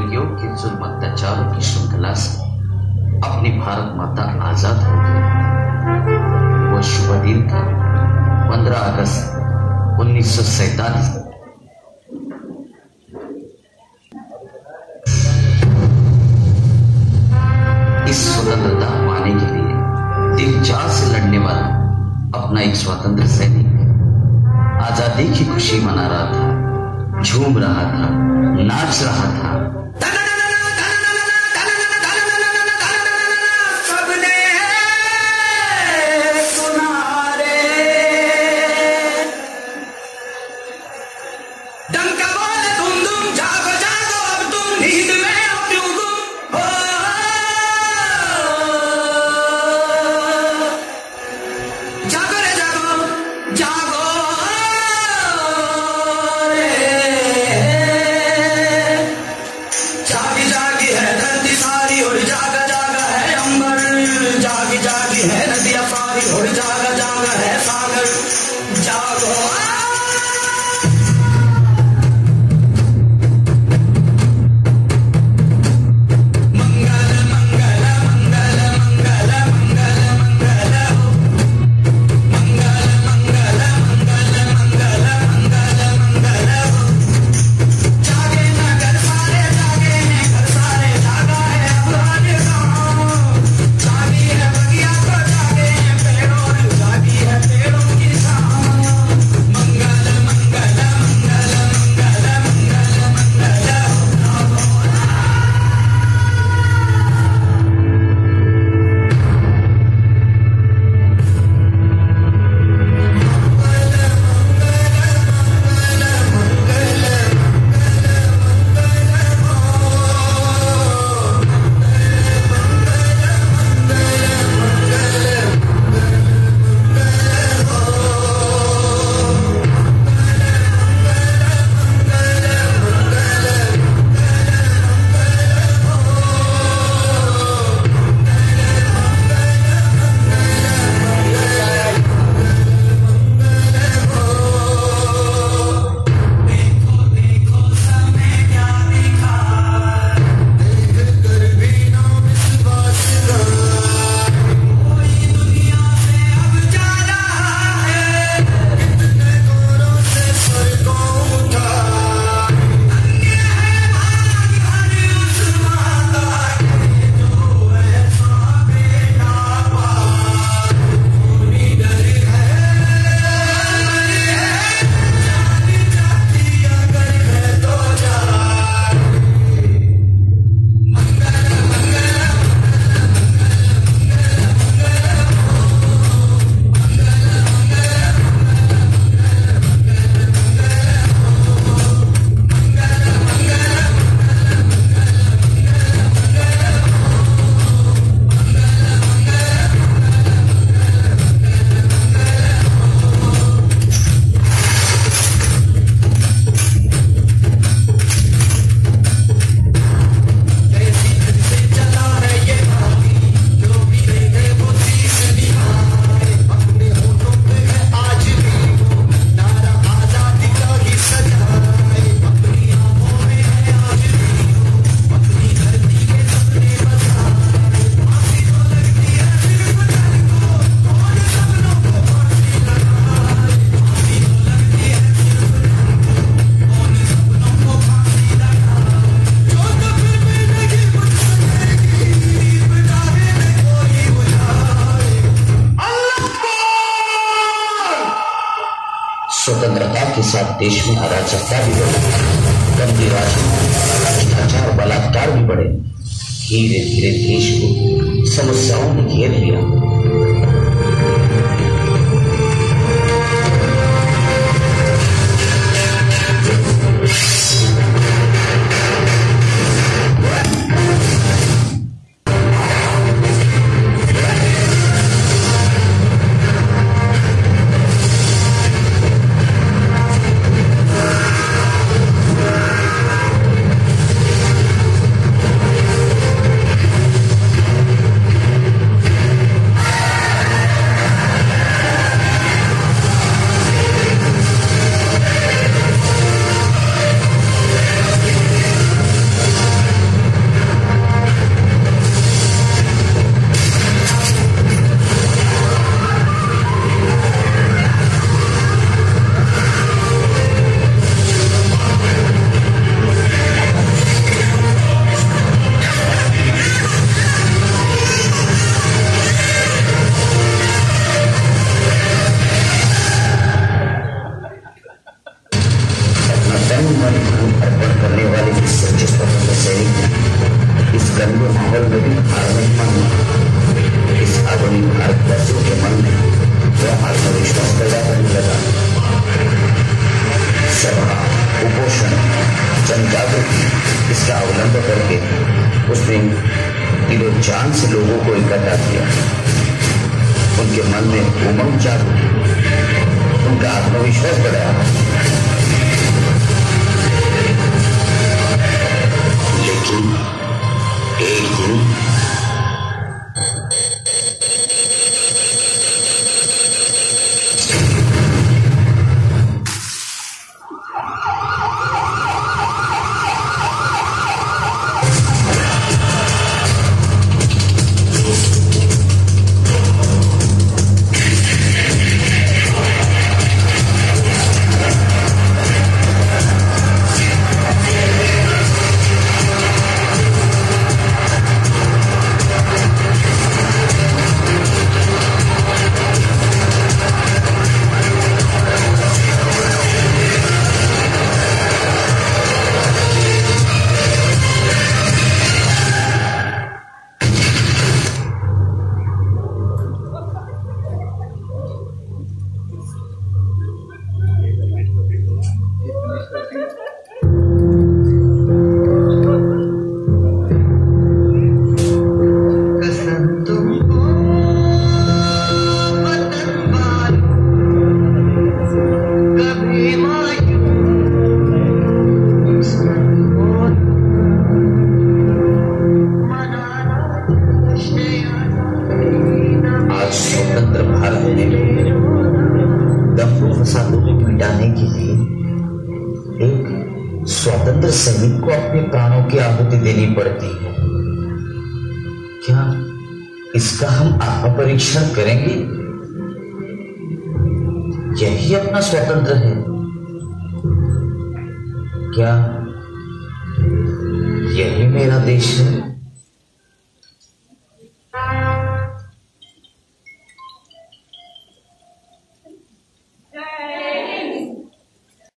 जंगियों के जुल्म अत्याचारों की श्रृंखला से अपनी भारत माता आजाद हो गई। वो शुभ दिन था 15 अगस्त 1947। इस स्वतंत्रता पाने के लिए दिल जान से लड़ने वाला अपना एक स्वतंत्र सैनिक आजादी की खुशी मना रहा था, झूम रहा था, नाच रहा था। है नदियां पारी और जागा जागा है सागर जागो। स्वतंत्रता के साथ देश में अराजकता भी बढ़ी, गंदी राजनीति, भ्रष्टाचार, बलात्कार भी बढ़े। धीरे धीरे देश को समस्याओं ने घेर लिया। गंदे माहौल में भी धार्मिक मन में इस आधुनिक भारतवासियों के मन में वह आत्मविश्वास पैदा करने लगा। सभा, कुपोषण, जन जागृति इसका अवलंबन करके उसने दिलो जान से लोगों को इकट्ठा किया। उनके मन में उमंग जागृति, उनका आत्मविश्वास बढ़ाया। लेकिन एक दिन स्वतंत्र सैनिक को अपने प्राणों की आहुति देनी पड़ती है। क्या इसका हम आत्मपरीक्षण करेंगे? यही अपना स्वतंत्र है क्या? यही मेरा देश है।